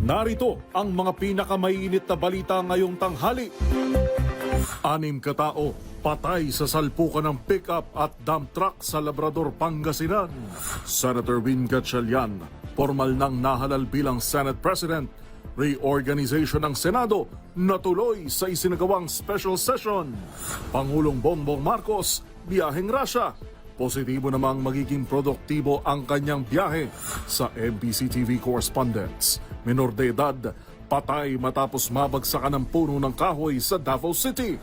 Narito ang mga pinakamainit na balita ngayong tanghali. 6 katao patay sa salpukan ng pickup at dump truck sa Labrador, Pangasinan. Senator Win Gatchalian, formal nang nahalal bilang Senate President. Reorganization ng Senado natuloy sa isinagawang special session. Pangulong Bongbong Marcos, biyaheng Russia. Positibo namang magiging produktibo ang kanyang biyahe. Sa MBC TV correspondents, minor de edad patay matapos mabagsakan ng puno ng kahoy sa Davao City.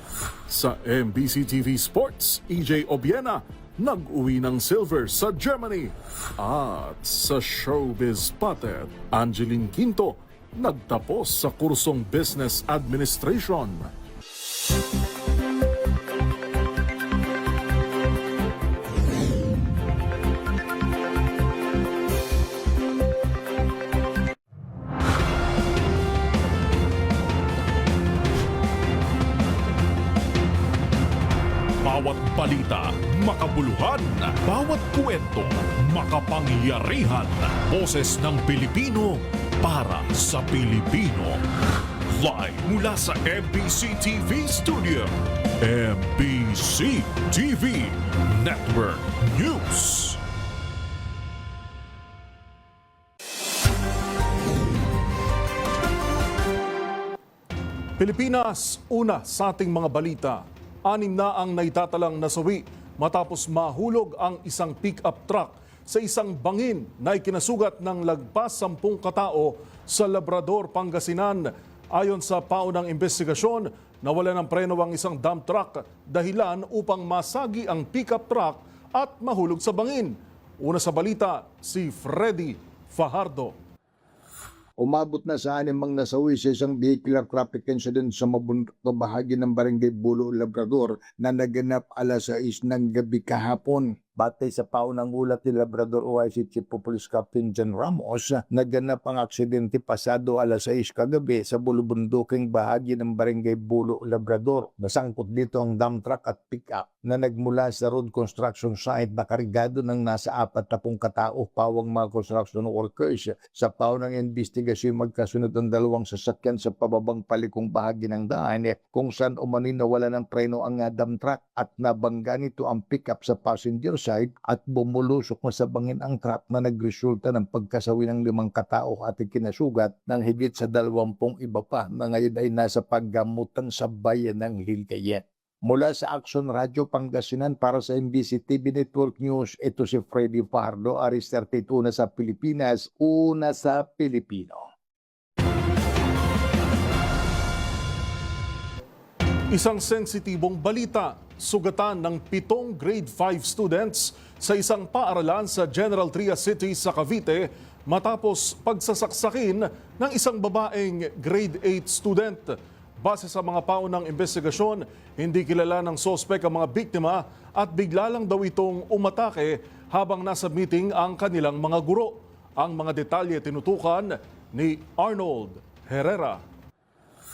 Sa MBC TV Sports, EJ Obiena nag-uwi ng silver sa Germany. At sa Showbiz Patet, Angeline Quinto nagtapos sa kursong Business Administration. Bawat balita, makabuluhan. Bawat kwento, makapangyarihan. Boses ng Pilipino para sa Pilipino. Live mula sa MBC TV Studio. MBC TV Network News. Pilipinas, una sa ating mga balita. 6 na ang naitatalang nasawi matapos mahulog ang isang pick-up truck sa isang bangin na ikinasugat ng lagpas 10 katao sa Labrador, Pangasinan. Ayon sa paunang investigasyon, nawala ng preno ang isang dump truck dahilan upang masagi ang pick-up truck at mahulog sa bangin. Una sa balita, si Freddy Fajardo. Umabot na sa 6 nasawi sa isang vehicular traffic incident sa mabundok na bahagi ng Barangay Bulo, Labrador na naganap alas 6 ng gabi kahapon. Batay sa paunang ulat ni Labrador OIC Chief of Police Captain John Ramos, naganap ang aksidente pasado alas 6 kagabi sa bulubunduking bahagi ng Barangay Bulo, Labrador. Nasangkot dito ang dump truck at pick-up na nagmula sa road construction site na karigado ng nasa 40 katao pawang mga construction workers. Sa paunang investigasyon, magkasunod ang 2 sasakyan sa pababang palikong bahagi ng daan kung saan umano'y nawala ng preno ang dump truck at nabangga nito ang pick-up sa passenger side at bumulusok na sa bangin ang truck na nagresulta ng pagkasawi ng 5 katao at ikinasugat ng higit sa 20 iba pa na ngayon ay nasa paggamutan sa bayan ng Hilcayet. Mula sa Action Radio Pangasinan para sa MBC TV Network News, ito si Freddy Fajardo, Aris 32 na sa Pilipinas, una sa Pilipino. Isang sensitibong balita, sugatan ng 7 grade 5 students sa isang paaralan sa General Trias City sa Cavite matapos pagsasaksakin ng isang babaeng grade 8 student. Base sa mga paunang investigasyon, hindi kilala ng sospek ang mga biktima at bigla lang daw itong umatake habang nasa meeting ang kanilang mga guro. Ang mga detalye tinutukan ni Arnold Herrera.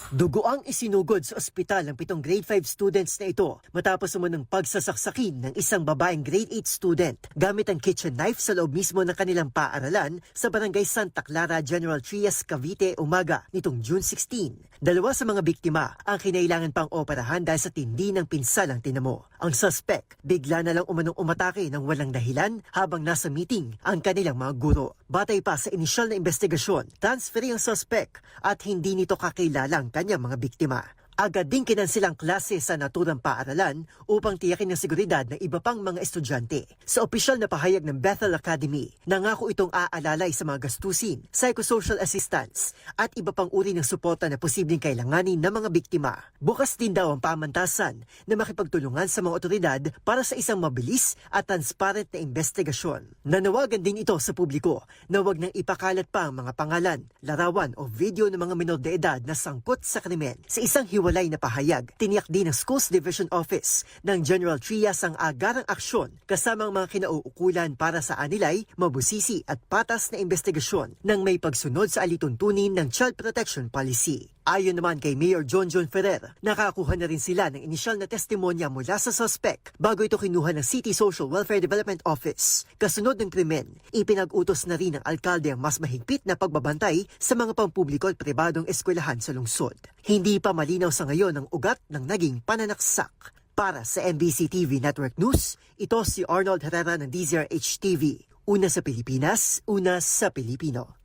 Dugo ang isinugod sa ospital ng 7 grade 5 students na ito matapos umunang pagsasaksakin ng isang babaeng grade 8 student gamit ang kitchen knife sa loob mismo ng kanilang paaralan sa Barangay Santa Clara, General Trias, Cavite umaga nitong June 16. 2 sa mga biktima ang kinailangan pang operahan dahil sa tindi ng pinsalang tinamo. Ang suspect bigla na lang umanong umatake ng walang dahilan habang nasa meeting ang kanilang mga guro. Batay pa sa inisyal na investigasyon, transferi ang suspect at hindi nito kakilalang kanyang mga biktima. Agad din kinansilang klase sa naturang paaralan upang tiyakin ng seguridad ng iba pang mga estudyante. Sa opisyal na pahayag ng Bethel Academy, nangako itong aalalay sa mga gastusin, psychosocial assistance at iba pang uri ng suporta na posibleng kailanganin ng mga biktima. Bukas din daw ang pamantasan na makipagtulungan sa mga otoridad para sa isang mabilis at transparent na investigasyon. Nanawagan din ito sa publiko na huwag nang ipakalat pa ang mga pangalan, larawan o video ng mga menor de edad na sangkot sa krimen. Sa isang hiwalay na pahayag, tiniyak din ng Schools Division Office ng General Trias ang agarang aksyon kasamang mga kinauukulan para sa anilay, mabusisi at patas na investigasyon nang may pagsunod sa alituntunin ng Child Protection Policy. Ayon naman kay Mayor John Ferrer, nakakuha na rin sila ng inisyal na testimonya mula sa suspect bago ito kinuha ng City Social Welfare Development Office. Kasunod ng krimen, ipinag-utos na rin ng alkalde ang mas mahigpit na pagbabantay sa mga pampubliko at pribadong eskwelahan sa lungsod. Hindi pa malinaw sa ngayon ang ugat ng naging pananaksak. Para sa MBC TV Network News, ito si Arnold Herrera ng DZRH TV. Una sa Pilipinas, una sa Pilipino.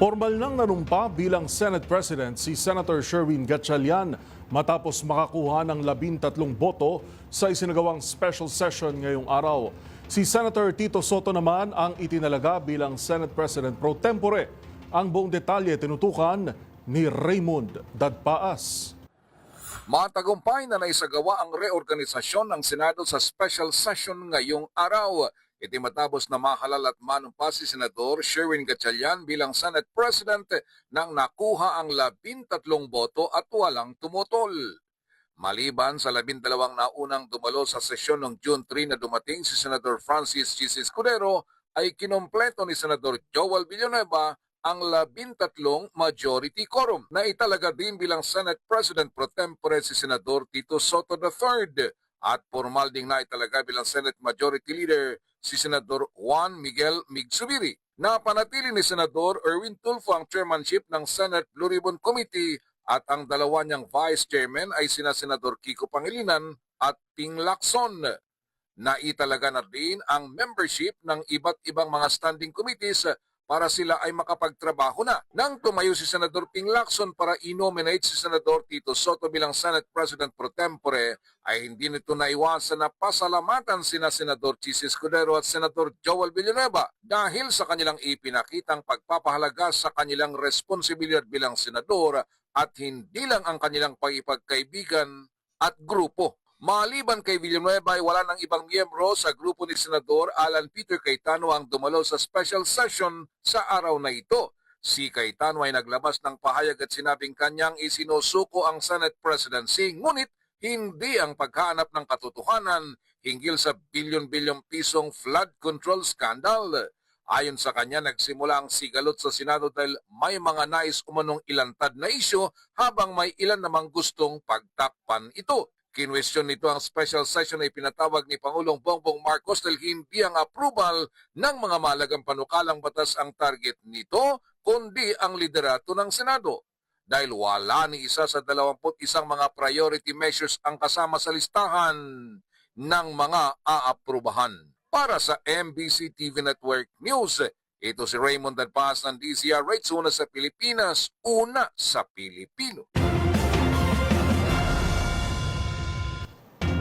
Formal nang nanumpa bilang Senate President si Senator Sherwin Gatchalian matapos makakuha ng 13 boto sa isinagawang special session ngayong araw. Si Senator Tito Soto naman ang itinalaga bilang Senate President pro tempore. Ang buong detalye tinutukan ni Raymond Dadpaas. Matagumpay na naisagawa ang reorganisasyon ng Senado sa special session ngayong araw. Iti matapos na mahalal at manumpa si Senador Sherwin Gatchalian bilang Senate President nang nakuha ang 13 boto at walang tumutol. Maliban sa 12 naunang dumalo sa sesyon noong June 3 na dumating si Senador Francis Chis Escudero, ay kinompleto ni Senador Joel Villanueva ang 13 majority quorum na italaga din bilang Senate President pro tempore si Senador Tito Soto III at formal ding na italaga bilang Senate Majority Leader si Senador Juan Miguel Migsubiri. Napanatili ni Senador Erwin Tulfo ang chairmanship ng Senate Blue Ribbon Committee at ang dalawa niyang vice chairman ay sina Senador Kiko Pangilinan at Ping Lacson. Naitalaga na din ang membership ng iba't ibang mga standing committees para sila ay makapagtrabaho na. Nang tumayo si Senador Ping Lacson para i-nominate si Senador Tito Soto bilang Senate President pro tempore, ay hindi nito naiwasan na pasalamatan sina Senador Chis Escudero at Senador Joel Villanueva dahil sa kanilang ipinakitang pagpapahalaga sa kanilang responsibilidad bilang senador at hindi lang ang kanilang pag-ipagkaibigan at grupo. Maliban kay Villanueva ay wala ng ibang miyembro sa grupo ni Senador Alan Peter Cayetano ang dumalo sa special session sa araw na ito. Si Cayetano ay naglabas ng pahayag at sinabing kanyang isinusuko ang Senate presidency, ngunit hindi ang paghahanap ng katotohanan hinggil sa bilyon-bilyong pisong flood control scandal. Ayon sa kanya, nagsimula ang sigalot sa Senado dahil may mga nais umanong ilantad na isyo habang may ilan namang gustong pagtakpan ito. Kinwestiyon nito ang special session na ipinatawag ni Pangulong Bongbong Marcos dahil hindi ang approval ng mga mahalagang panukalang batas ang target nito, kundi ang liderato ng Senado. Dahil wala ni isa sa 21 mga priority measures ang kasama sa listahan ng mga aaprubahan. Para sa MBC TV Network News, ito si Raymond Dadpaas ng DZRH, una sa Pilipinas, una sa Pilipino.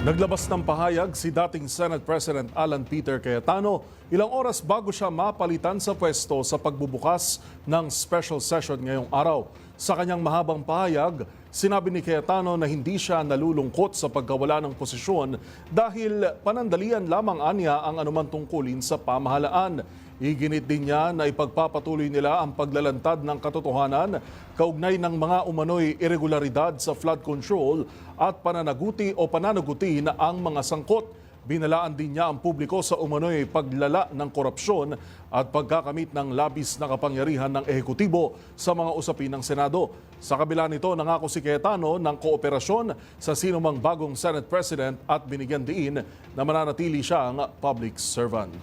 Naglabas ng pahayag si dating Senate President Alan Peter Cayetano ilang oras bago siya mapalitan sa pwesto sa pagbubukas ng special session ngayong araw. Sa kanyang mahabang pahayag, sinabi ni Cayetano na hindi siya nalulungkot sa pagkawala ng posisyon dahil panandalian lamang anya ang anumang tungkulin sa pamahalaan. Iginit din niya na ipagpapatuloy nila ang paglalantad ng katotohanan kaugnay ng mga umano'y irregularidad sa flood control at pananaguti na ang mga sangkot. Binalaan din niya ang publiko sa umano'y paglala ng korupsyon at pagkakamit ng labis na kapangyarihan ng ehekutibo sa mga usapin ng Senado. Sa kabila nito, nangako si Cayetano ng kooperasyon sa sinumang bagong Senate President at binigyan diin na mananatili siyang public servant.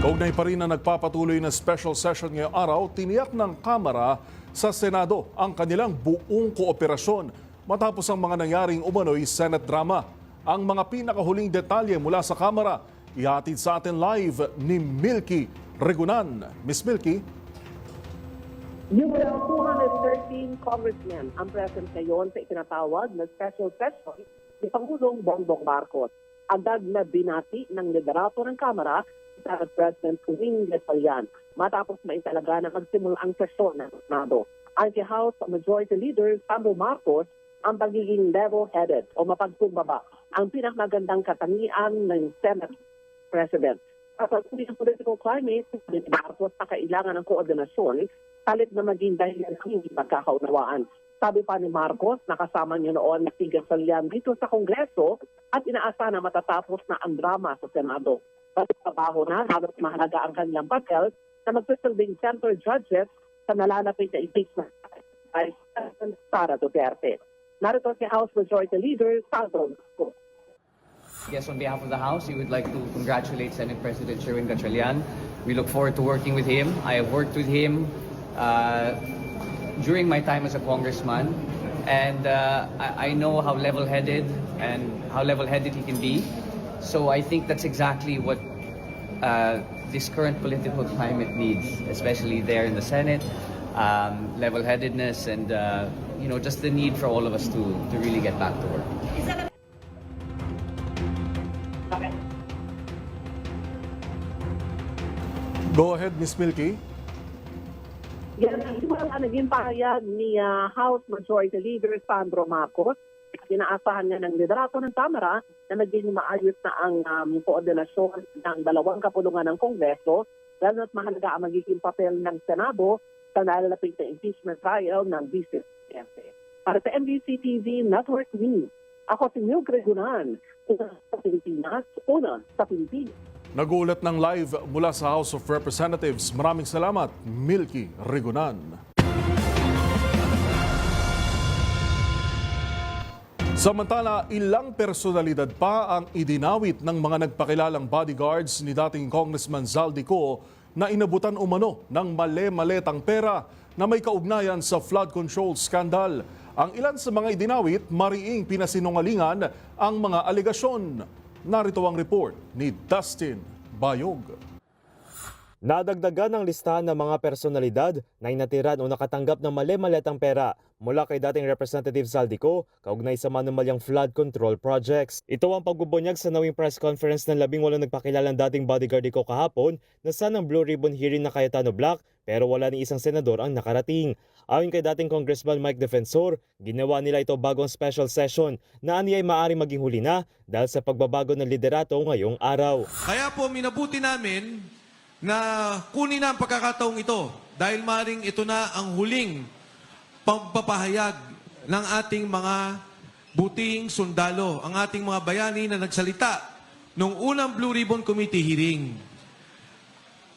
Kaugnay pa rin na nagpapatuloy na special session ngayong araw, tiniyak ng Kamara sa Senado ang kanilang buong kooperasyon matapos ang mga nangyaring umano'y Senate drama. Ang mga pinakahuling detalye mula sa Kamara, ihatid sa atin live ni Milky Regunan. Miss Milky? Numerong 213 congressmen ang present ngayon sa itinatawag na special session ni Pangulong Bongbong Marcos. Agad na binati ng liderato ng Kamara Senate President Wing Gatchalian matapos maitalaga na magsimula ang sesyon ng Senado. Ang House Majority Leader Sandro Marcos ang pagiging level-headed o mapagkumbaba ang pinakamagandang katangian ng Senate President. At sa political climate, Marcos na kailangan ng koordinasyon palit na maging dahil ng hindi pagkakaunawaan. Sabi pa ni Marcos, nakasama niyo noon si Gatchalian dito sa Kongreso at inaasahan na matatapos na ang drama sa Senado. Pagtrabaho na, halos mahalaga ang kanilang papel na magsisilbing center judges sa nalalapit na impeachment ay Sara Duterte. Narito si House Majority Leader Sandro Marcos. Yes, on behalf of the House, we would like to congratulate Senate President Sherwin Gatchalian. We look forward to working with him. I have worked with him during my time as a congressman, and I know how level-headed he can be. So I think that's exactly what this current political climate needs, especially there in the Senate. Level-headedness and just the need for all of us to really get back to work. Go ahead, Miss Milky. Yan ang naging pahayag ni House Majority Leader Sandro Marcos. Inaasahan niya ng liderato ng Kamara na naging maayos na ang koordinasyon ng dalawang kapulungan ng Kongreso, lalo at mahalaga ang magiging papel ng Senado sa nalalapit na impeachment trial ng Vice Presidente. Para sa MBC TV Network News, ako si Mil Gregunan, una sa Pilipinas, una sa Pilipinas. Nagulat ng live mula sa House of Representatives. Maraming salamat, Milky Regunan. Samantala, ilang personalidad pa ang idinawit ng mga nagpakilalang bodyguards ni dating Congressman Zaldico na inabutan umano ng male-maletang pera na may kaugnayan sa flood control scandal. Ang ilan sa mga idinawit, mariing pinasinungalingan ang mga alegasyon. Narito ang report ni Dustin Bayog. Nadagdagan ng listahan ng mga personalidad na inatiran o nakatanggap ng mali-maletang pera mula kay dating Representative Zaldico kaugnay sa manumalyang flood control projects. Ito ang pagbubunyag sa nawing press conference ng 18 nagpakilalang dating bodyguard ko kahapon na sanang Blue Ribbon hearing na Cayetano Black pero wala ni isang senador ang nakarating. Ayon kay dating Congressman Mike Defensor, ginawa nila ito bago ang special session na aniyay maaaring maging huli na dahil sa pagbabago ng liderato ngayong araw. Kaya po minabuti namin na kunin na ang pagkakataong ito dahil maaaring ito na ang huling pagpapahayag ng ating mga butihing sundalo, ang ating mga bayani na nagsalita nung unang Blue Ribbon Committee hearing.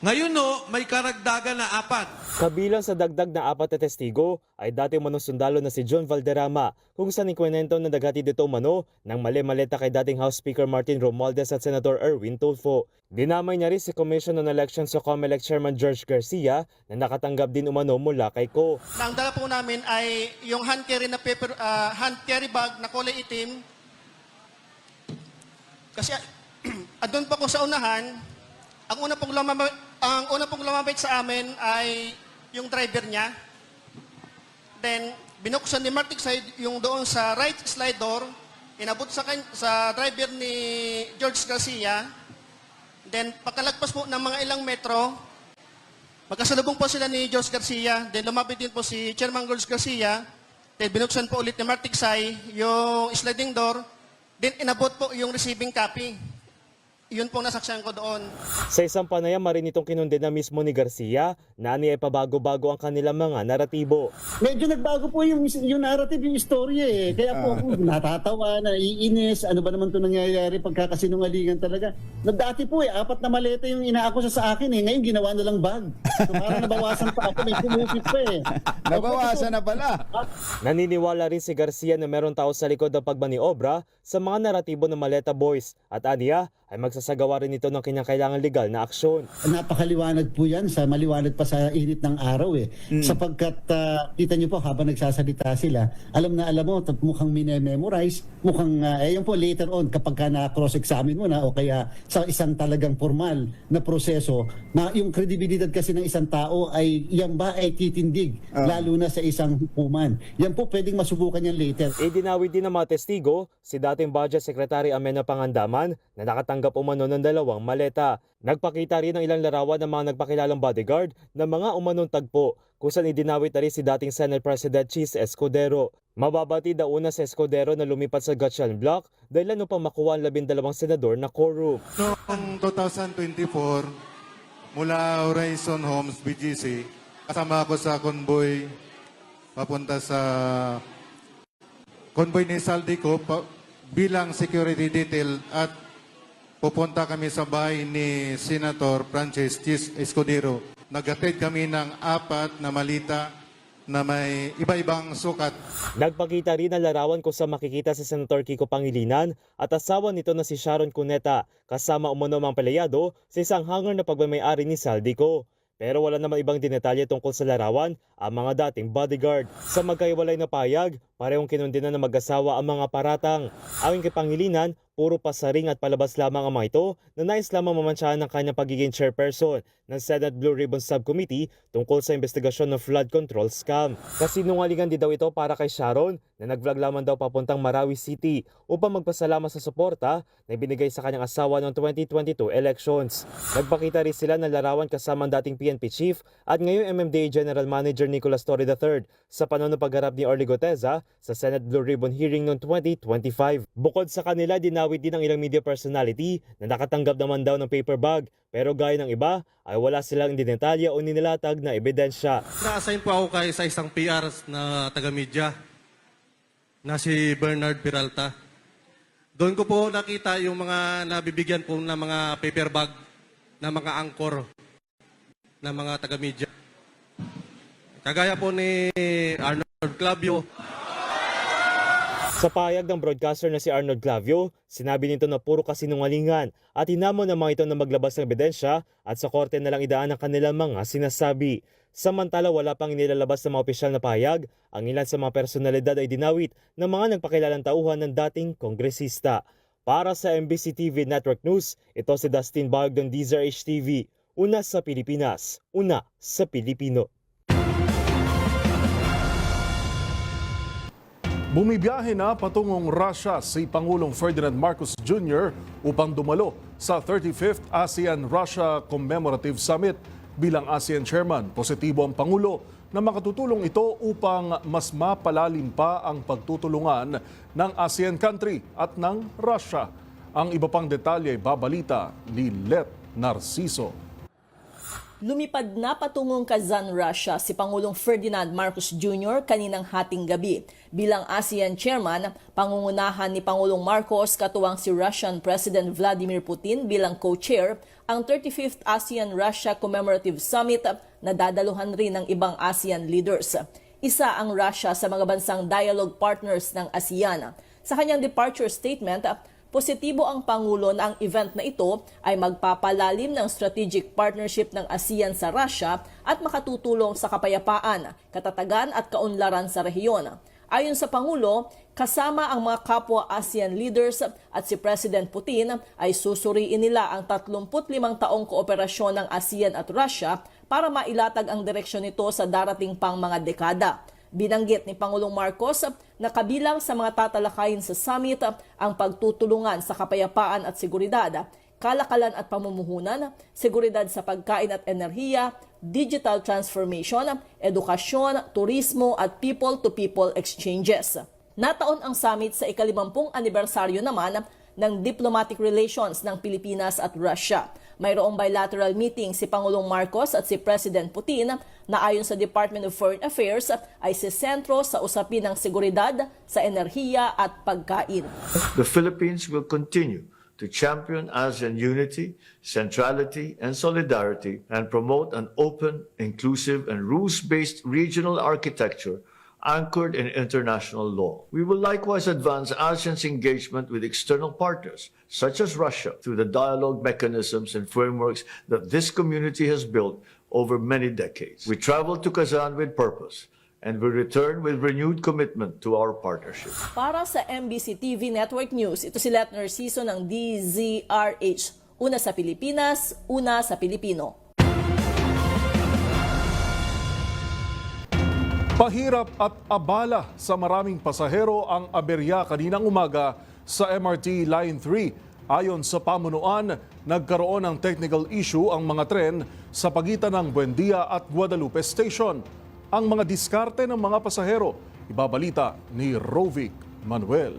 Ngayon may karagdagan na 4. Kabilang sa dagdag na 4 na testigo ay dating manong sundalo na si John Valderrama kung saan ikwento na naghatid dito umano ng mali-maleta kay dating House Speaker Martin Romualdez at Senator Erwin Tulfo. Dinamay niya rin si Commission on Elections sa COMELEC Chairman George Garcia na nakatanggap din umano mula kay Ko. Ang dala po namin ay yung hand carry na hand carry bag na kulay itim. Kasi andun pa ko sa unahan, ang una pong lumabit sa amin ay yung driver niya. Then, binuksan ni Martic side yung doon sa right slide door, inabot sa driver ni George Garcia. Then, pagkalagpas po ng mga ilang metro, magkasalubong po sila ni George Garcia. Then, lumapit din po si Chairman George Garcia. Then, binuksan po ulit ni Martic side yung sliding door. Then, inabot po yung receiving copy. Yun pong nasaksihan ko doon. Sa isang panayam, marin itong kinundin na mismo ni Garcia na ani ay pabago-bago ang kanilang mga naratibo. Medyo nagbago po yung narrative, yung istorya eh. Kaya po ako natatawa, naiinis, ano ba naman ito nangyayari, pagkakasinungalingan talaga. Dati po 4 na maleta yung inaakusa sa akin eh. Ngayon ginawa na lang bag. So parang nabawasan pa ako, may kumupit pa eh. Nabawasan na pala. Naniniwala rin si Garcia na meron tao sa likod ng pagmaniobra sa mga naratibo ng Maleta Boys at aniya ay magsasagawa rin ito ng kinakailangan legal na aksyon. Napakaliwanag po yan, maliwanag pa sa init ng araw eh. Sapagkat kita niyo po habang nagsasalita sila, alam mo, mukhang minememorize, mukhang, yun po later on kapag ka na-cross-examine mo na o kaya sa isang talagang formal na proseso, yung kredibilidad kasi ng isang tao ay yan ba ay titindig, lalo na sa isang hukuman. Yan po pwedeng masubukan yan later. Idinawid din ng mga testigo si dating Budget Secretary Amena Pangandaman na nakatanggap umano ng 2 maleta. Nagpakita rin ng ilang larawan ng mga nagpakilalang bodyguard ng mga umanong tagpo kung saan idinawit na rin si dating Senate President Chis Escudero. Mababati daw una sa Escudero na lumipat sa Gatchalian Block dahil ano pang makuha ang 12 senador na quorum. Noong 2024, mula Horizon Homes, BGC, kasama ako sa convoy papunta sa convoy ni Saldico bilang security detail at pupunta kami sa bahay ni Senator Francis Chis Escudero. Nag-attend kami ng 4 na malita na may iba-ibang sukat. Nagpakita rin ang larawan kung sa makikita si Senator Kiko Pangilinan at asawa nito na si Sharon Cuneta, kasama umano mga paleyado sa isang hangar na pagmamayari ni Saldico. Pero wala naman ibang dinetalye tungkol sa larawan ang mga dating bodyguard. Sa magkaiwalay na payag, parehong kinundina ng mag-asawa ang mga paratang. Ayon kay Pangilinan, puro pasaring at palabas lamang ang mga ito na nais lamang mamansyahan ng kanyang pagiging chairperson ng Senate Blue Ribbon Subcommittee tungkol sa investigasyon ng flood control scam. Kasinungalingan din daw ito para kay Sharon na nag-vlog lamang daw papuntang Marawi City upang magpasalamat sa suporta na ibinigay sa kanyang asawa noong 2022 elections. Nagpakita rin sila ng larawan kasama ang dating PNP chief at ngayong MMDA General Manager Nicolas Torre III sa panahon ng pagharap ni Orly Goteza sa Senate Blue Ribbon hearing noong 2025. Bukod sa kanila, dinawit din ang ilang media personality na nakatanggap naman daw ng paper bag, pero gaya ng iba ay wala silang dinetalya o nilatag na ebidensya. Na-assign po ako sa isang PR na taga-media na si Bernard Peralta. Doon ko po nakita yung mga nabibigyan po ng mga paper bag na mga anchor na mga taga-media. Kagaya po ni Arnold Clavio. Sa payag ng broadcaster na si Arnold Clavio, sinabi nito na puro kasinungalingan at hinamon ng mga ito na maglabas ng ebidensya at sa korte na lang idaan ang kanilang mga sinasabi. Samantala wala pang inilalabas ng mga opisyal na payag, ang ilan sa mga personalidad ay dinawit ng mga nagpakilalang tauhan ng dating kongresista. Para sa MBC TV Network News, ito si Dustin Bayog ng DZRH TV. Una sa Pilipinas, una sa Pilipino. Bumibiyahe na patungong Russia si Pangulong Ferdinand Marcos Jr. upang dumalo sa 35th ASEAN-Russia Commemorative Summit. Bilang ASEAN Chairman, positibo ang Pangulo na makatutulong ito upang mas mapalalim pa ang pagtutulungan ng ASEAN country at ng Russia. Ang iba pang detalye babalita ni Let Narciso. Lumipad na patungong Kazan, Russia si Pangulong Ferdinand Marcos Jr. kaninang hating gabi. Bilang ASEAN Chairman, pangungunahan ni Pangulong Marcos katuwang si Russian President Vladimir Putin bilang co-chair ang 35th ASEAN-Russia Commemorative Summit na dadaluhan rin ng ibang ASEAN leaders. Isa ang Russia sa mga bansang dialogue partners ng ASEAN. Sa kanyang departure statement, positibo ang Pangulo na ang event na ito ay magpapalalim ng strategic partnership ng ASEAN sa Russia at makatutulong sa kapayapaan, katatagan at kaunlaran sa rehiyon. Ayon sa Pangulo, kasama ang mga kapwa ASEAN leaders at si President Putin ay susuriin nila ang 35 taong kooperasyon ng ASEAN at Russia para mailatag ang direksyon nito sa darating pang mga dekada. Binanggit ni Pangulong Marcos na kabilang sa mga tatalakayin sa summit ang pagtutulungan sa kapayapaan at seguridad, kalakalan at pamumuhunan, seguridad sa pagkain at enerhiya, digital transformation, edukasyon, turismo at people-to-people exchanges. Nataon ang summit sa ika-50 anibersaryo naman ng diplomatic relations ng Pilipinas at Russia. Mayroong bilateral meeting si Pangulong Marcos at si President Putin na ayon sa Department of Foreign Affairs ay sisentro sa usapin ng seguridad, sa enerhiya at pagkain. The Philippines will continue to champion ASEAN unity, centrality, and solidarity and promote an open, inclusive, and rules-based regional architecture anchored in international law. We will likewise advance ASEAN's engagement with external partners, such as Russia, through the dialogue mechanisms and frameworks that this community has built over many decades. We travel to Kazan with purpose, and we return with renewed commitment to our partnership. Para sa MBC TV Network News, ito si Let Narciso ng DZRH. Una sa Pilipinas, una sa Pilipino. Pahirap at abala sa maraming pasahero ang aberya kaninang umaga sa MRT Line 3. Ayon sa pamunuan, nagkaroon ng technical issue ang mga tren sa pagitan ng Buendia at Guadalupe Station. Ang mga diskarte ng mga pasahero, ibabalita ni Rovic Manuel.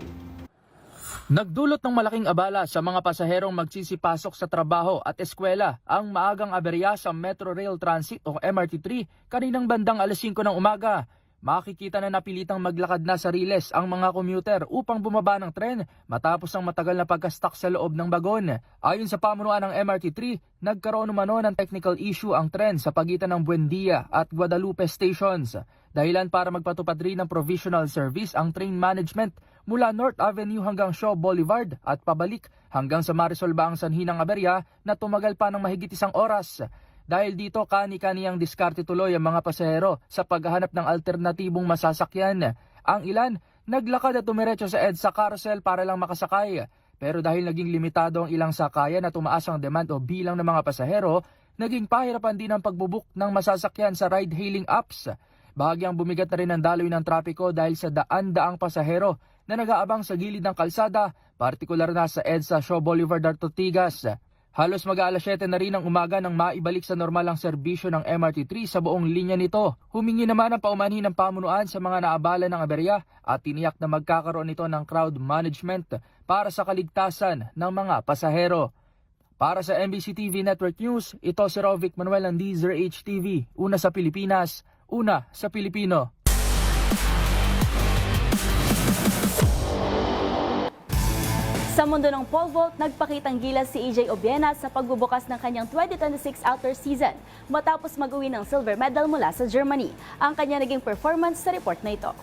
Nagdulot ng malaking abala sa mga pasaherong magsisipasok sa trabaho at eskwela ang maagang aberya sa Metro Rail Transit o MRT3 kaninang bandang alas 5 ng umaga. makikita na napilitang maglakad na sa riles ang mga commuter upang bumaba ng tren matapos ang matagal na pagka-stuck sa loob ng bagon. Ayon sa pamunuan ng MRT3, nagkaroon umano ng technical issue ang tren sa pagitan ng Buendia at Guadalupe stations. Dahilan para magpatupad rin ng provisional service ang train management mula North Avenue hanggang Shaw Boulevard at pabalik hanggang sa Marisol Baang sanhi ng aberya na tumagal pa ng mahigit 1 oras. Dahil dito, kani-kaniyang diskarte tuloy ang mga pasahero sa paghahanap ng alternatibong masasakyan. Ang ilan, naglakad at tumiretso sa EDSA carousel para lang makasakay. Pero dahil naging limitado ang ilang sakayan at tumaas ang demand o bilang ng mga pasahero, naging pahirapan din ang pagbubuk ng masasakyan sa ride-hailing apps. Bahagyang bumigat na rin ang daloy ng trapiko dahil sa daan-daang pasahero na nag-aabang sa gilid ng kalsada, partikular na sa EDSA Shaw Boulevard at Ortigas. Halos mag-aalas 7 na rin ng umaga nang maibalik sa normal ang serbisyo ng MRT3 sa buong linya nito. Humingi naman ang paumanhin ng pamunuan sa mga naabala ng aberya at tiniyak na magkakaroon ito ng crowd management para sa kaligtasan ng mga pasahero. Para sa MBC TV Network News, ito si Rovic Manuel ng DZRH TV. Una sa Pilipinas, una sa Pilipino. Sa mundo ng pole vault, nagpakitang gilas si EJ Obiena sa pagbubukas ng kanyang 2026 outdoor season matapos mag-uwi ng silver medal mula sa Germany. Ang kanya naging performance sa report na ito.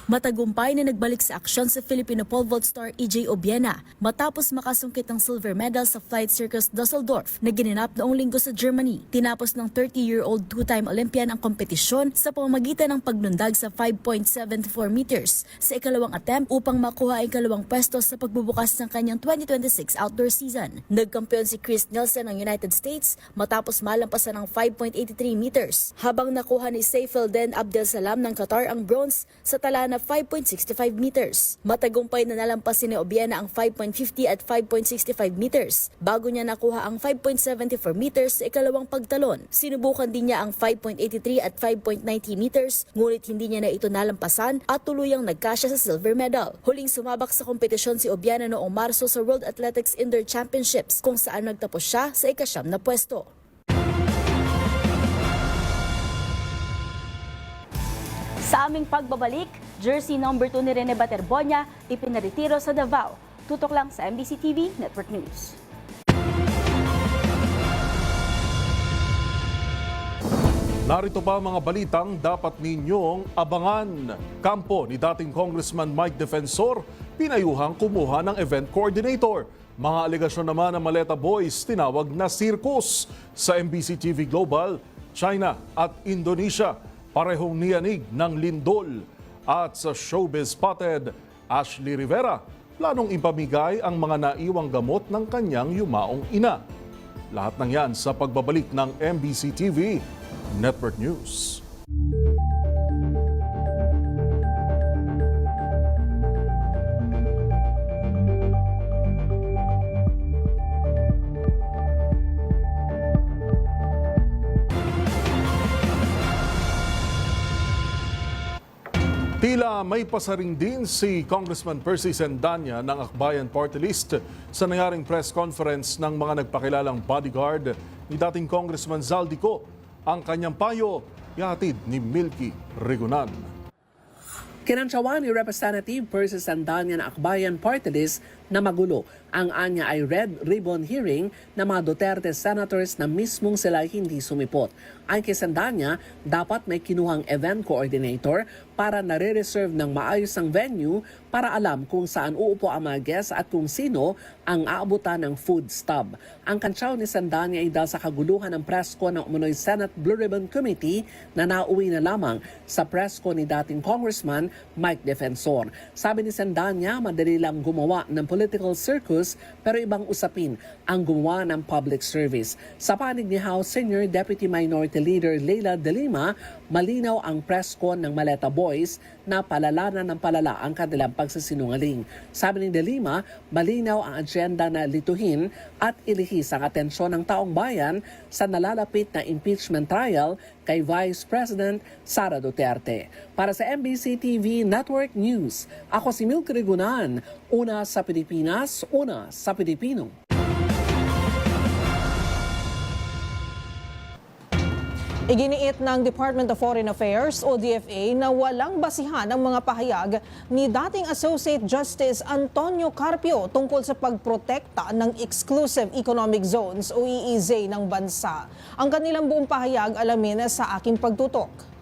Matagumpay na nagbalik sa aksyon sa Filipino pole vault star EJ Obiena matapos makasungkit ng silver medal sa Flight Circus Dusseldorf na ginanap noong linggo sa Germany. Tinapos ng 30-year-old two-time Olympian ang kompetisyon sa pamamagitan ng paglundag sa 5.74 meters sa ikalawang attempt upang makuha ang ikalawang pwesto sa pagbubukas ng kanyang 2026 outdoor season. Nagkampiyon si Chris Nielsen ng United States matapos malampasan ng 5.83 meters habang nakuha ni Saifelden Abdelsalam ng Qatar ang bronze sa tala na 5.65 meters. Matagumpay na nalampasin ni Obiena ang 5.50 at 5.65 meters bago niya nakuha ang 5.74 meters sa ikalawang pagtalon. Sinubukan din niya ang 5.83 at 5.90 meters ngunit hindi niya na ito nalampasan at tuluyang nagkasya sa silver medal. Huling sumabak sa kompetisyon si Obiena noong Marso sa World Athletics Indoor Championships kung saan nagtapos siya sa ika-9 na pwesto. Sa aming pagbabalik, jersey number 2 ni Rene Baterbonia ipinaretiro sa Davao. Tutok lang sa MBC TV Network News. Narito pa mga balitang dapat ninyong abangan. Kampo ni dating Congressman Mike Defensor, pinayuhang kumuha ng event coordinator. Mga alegasyon naman ng Maleta Boys, tinawag na circus. Sa MBC TV Global, China at Indonesia, parehong niyanig ng lindol. At sa Showbiz Spotted, Ashley Rivera, planong ipamigay ang mga naiwang gamot ng kanyang yumaong ina. Lahat ng yan sa pagbabalik ng MBC TV Network News. Tila may pasaring din si Congressman Percy Sendanya ng Akbayan Party List sa nangyaring press conference ng mga nagpakilalang bodyguard ni dating Congressman Zaldico. Ang kanyang payo, ihatid ni Milky Rigunan. Kinantsawan ni Representative Percy Sendanya ng Akbayan Party List na magulo. Ang anya ay red ribbon hearing na mga Duterte senators na mismong sila hindi sumipot. Ang kay Sendanya, dapat may kinuhang event coordinator para nare-reserve ng maayos ang venue para alam kung saan uupo ang mga guests at kung sino ang aabutan ng food stub. Ang kantsaw ni Sendanya ay dahil sa kaguluhan ng presko ng umunoy Senate Blue Ribbon Committee na nauwi na lamang sa presko ni dating Congressman Mike Defensor. Sabi ni Sendanya, madali lang gumawa ng political circus pero ibang usapin ang gumawa ng public service. Sa panig ni House Senior Deputy Minority Leader Leila De Lima, malinaw ang presko ng Maleta Boys na palala na ng palala ang kanilang pagsasinungaling. Sabi ni De Lima, malinaw ang agenda na lituhin at ilihis ang atensyon ng taong bayan sa nalalapit na impeachment trial kay Vice President Sara Duterte. Para sa MBC TV Network News, ako si Milky Rigunan, una sa Pilipinas, una sa Pilipino. Iginiit ng Department of Foreign Affairs o DFA na walang basihan ang mga pahayag ni dating Associate Justice Antonio Carpio tungkol sa pagprotekta ng Exclusive Economic Zones o EEZ ng bansa. Ang kanilang buong pahayag alamin sa aking pagtutok.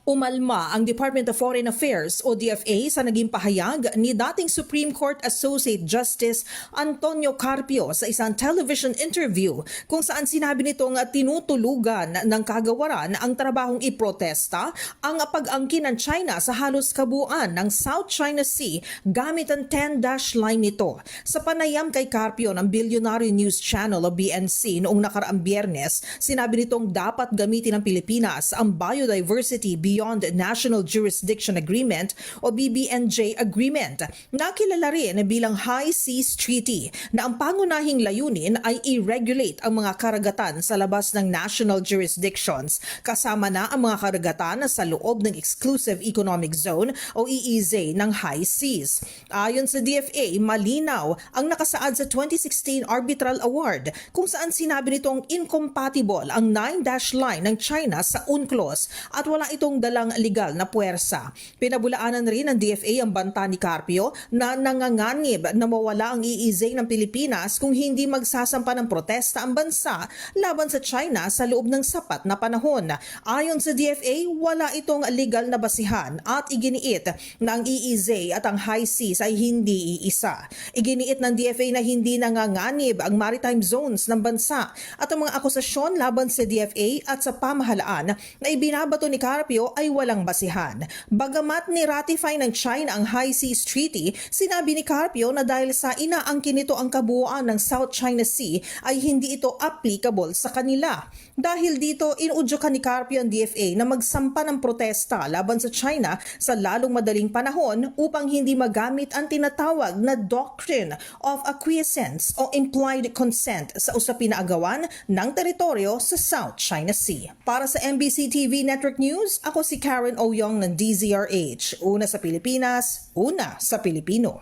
Umalma ang Department of Foreign Affairs o DFA sa naging pahayag ni dating Supreme Court Associate Justice Antonio Carpio sa isang television interview kung saan sinabi nitong tinutulugan ng kagawaran ang trabahong iprotesta ang pag-angkin ng China sa halos kabuuan ng South China Sea gamit ang 10-dash line nito. Sa panayam kay Carpio ng Billionaire News Channel o BNC noong nakaraang Biyernes, sinabi nitong dapat gamitin ng Pilipinas ang Biodiversity Beyond National Jurisdiction Agreement o BBNJ Agreement na kilala rin bilang High Seas Treaty na ang pangunahing layunin ay i-regulate ang mga karagatan sa labas ng national jurisdictions kasama na ang mga karagatan sa loob ng Exclusive Economic Zone o EEZ ng High Seas. Ayon sa DFA, malinaw ang nakasaad sa 2016 Arbitral Award kung saan sinabi nitong incompatible ang 9-dash line ng China sa UNCLOS at wala itong dalang legal na puwersa. Pinabulaanan rin ng DFA ang banta ni Carpio na nanganganib na mawala ang EEZ ng Pilipinas kung hindi magsasampa ng protesta ang bansa laban sa China sa loob ng sapat na panahon. Ayon sa DFA, wala itong legal na basihan at iginiit na ang EEZ at ang High Seas ay hindi iisa. Iginiit ng DFA na hindi nanganganib ang maritime zones ng bansa at ang mga akusasyon laban sa DFA at sa pamahalaan na ibinabato ni Carpio ay walang basihan. Bagamat ni-ratify ng China ang High Seas Treaty, sinabi ni Carpio na dahil sa inaangkin nito ang kabuuan ng South China Sea ay hindi ito applicable sa kanila. Dahil dito, inuudyokan ni Carpio ang DFA na magsampa ng protesta laban sa China sa lalong madaling panahon upang hindi magamit ang tinatawag na Doctrine of Acquiescence o Implied Consent sa usapin na agawan ng teritoryo sa South China Sea. Para sa MBC TV Network News, ako si Karen Oyong ng DZRH. Una sa Pilipinas, una sa Pilipino.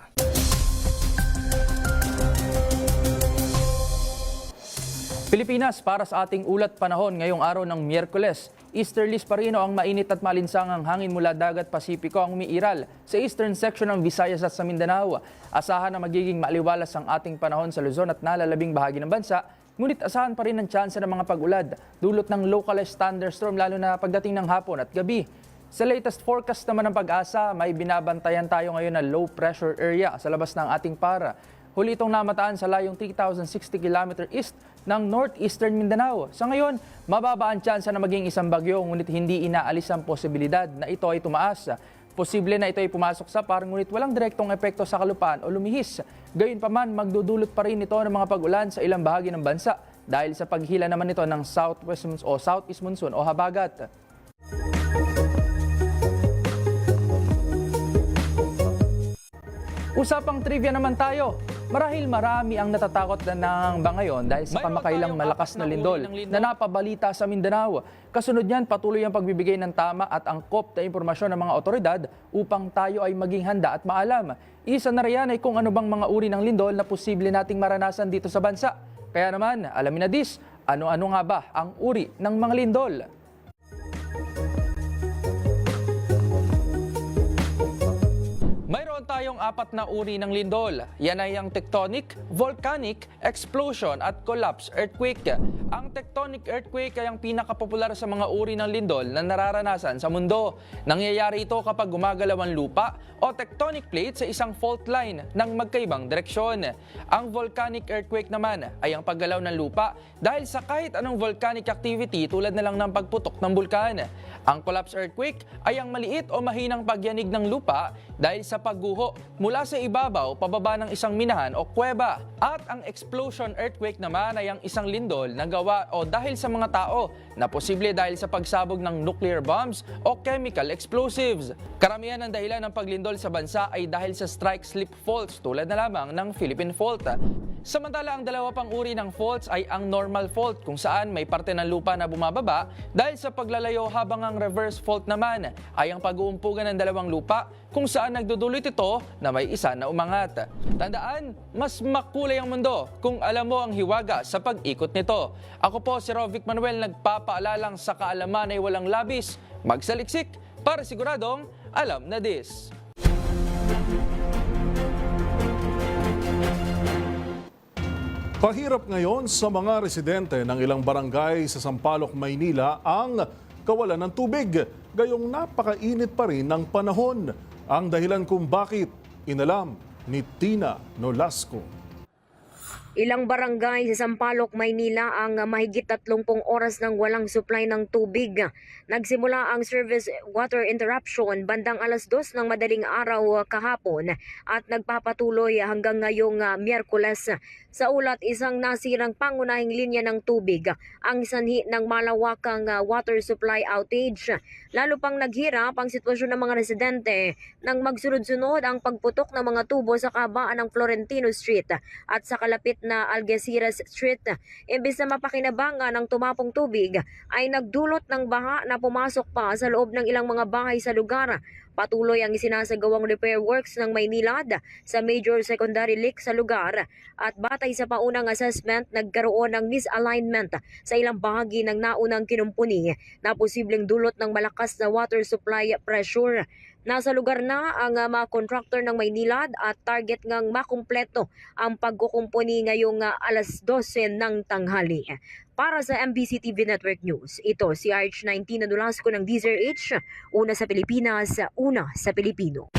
Pilipinas, para sa ating ulat panahon ngayong araw ng Miyerkules, easterlies pa rin ang mainit at malinsangang hangin mula dagat Pasipiko ang umiiral sa eastern section ng Visayas at sa Mindanao. Asahan na magiging maaliwalas ang ating panahon sa Luzon at nalalabing bahagi ng bansa, ngunit asahan pa rin ang tsansa ng mga pag-ulad, dulot ng localized thunderstorm lalo na pagdating ng hapon at gabi. Sa latest forecast naman ng Pag-asa, may binabantayan tayo ngayon na low pressure area sa labas ng ating para. Huli itong namataan sa layong 3,060 km east ng northeastern Mindanao. Sa ngayon, mababa ang tsansa na maging isang bagyo, ngunit hindi inaalis ang posibilidad na ito ay tumaas. Posible na ito ay pumasok sa par, ngunit walang direktong epekto sa kalupaan o lumihis. Gayunpaman, magdudulot pa rin ito ng mga pag-ulan sa ilang bahagi ng bansa dahil sa paghila naman ito ng southeast monsoon o habagat. Usapang trivia naman tayo. Marahil marami ang natatakot na nangangamba ngayon dahil sa kamakailang malakas na lindol na napabalita sa Mindanao. Kasunod niyan, patuloy ang pagbibigay ng tama at angkop na impormasyon ng mga otoridad upang tayo ay maging handa at maalam. Isa na riyan ay kung ano bang mga uri ng lindol na posible nating maranasan dito sa bansa. Kaya naman, alamin na ano-ano nga ba ang uri ng mga lindol? Mayroon tayong 4 na uri ng lindol. Yan ay ang tectonic, volcanic, explosion at collapse earthquake. Ang tectonic earthquake ay ang pinakapopular sa mga uri ng lindol na nararanasan sa mundo. Nangyayari ito kapag gumagalaw ang lupa o tectonic plate sa isang fault line ng magkaibang direksyon. Ang volcanic earthquake naman ay ang paggalaw ng lupa dahil sa kahit anong volcanic activity tulad na lang ng pagputok ng bulkan. Ang collapse earthquake ay ang maliit o mahinang pagyanig ng lupa dahil sa pagguho mula sa ibabaw pababa ng isang minahan o kuweba. At ang explosion earthquake naman ay ang isang lindol na gawa o dahil sa mga tao na posible dahil sa pagsabog ng nuclear bombs o chemical explosives. Karamihan ng dahilan ng paglindol sa bansa ay dahil sa strike-slip faults tulad na lamang ng Philippine Fault. Samantala, ang dalawa pang uri ng faults ay ang normal fault kung saan may parte ng lupa na bumababa dahil sa paglalayo, habang ang reverse fault naman ay ang pag-uumpugan ng dalawang lupa kung saan nagdudulot ito na may isa na umangat. Tandaan, mas makulay ang mundo kung alam mo ang hiwaga sa pag-ikot nito. Ako po si Rovic Manuel, nagpapaalalang sa kaalaman ay walang labis, magsaliksik para siguradong alam na this. Pahirap ngayon sa mga residente ng ilang barangay sa Sampaloc, Maynila ang kawalan ng tubig. Gayong napakainit pa rin ng panahon. Ang dahilan kung bakit, inalam ni Tina Nolasco. Ilang barangay sa Sampaloc, Maynila ang mahigit 30 oras ng walang supply ng tubig. Nagsimula ang service water interruption bandang 2:00 ng madaling araw kahapon at nagpapatuloy hanggang ngayong Miyerkules. Sa ulat, isang nasirang pangunahing linya ng tubig ang sanhi ng malawakang water supply outage. Lalo pang naghirap ang sitwasyon ng mga residente nang magsunod-sunod ang pagputok ng mga tubo sa kabaan ng Florentino Street at sa kalapit na Algeciras Street. Imbis na mapakinabangan ng tumapong tubig, ay nagdulot ng baha na pumasok pa sa loob ng ilang mga bahay sa lugar. Patuloy ang isinasagawang repair works ng Maynilad sa major secondary leak sa lugar at batay sa paunang assessment, nagkaroon ng misalignment sa ilang bahagi ng naunang kinumpuni na posibleng dulot ng malakas na water supply pressure. Nasa lugar na ang mga contractor ng Maynilad at target ngang makumpleto ang pagkukumpuni ngayong 12:00 ng tanghali. Para sa MBC TV Network News, ito si RH19 Nolasco ng DZRH, una sa Pilipinas, una sa Pilipino.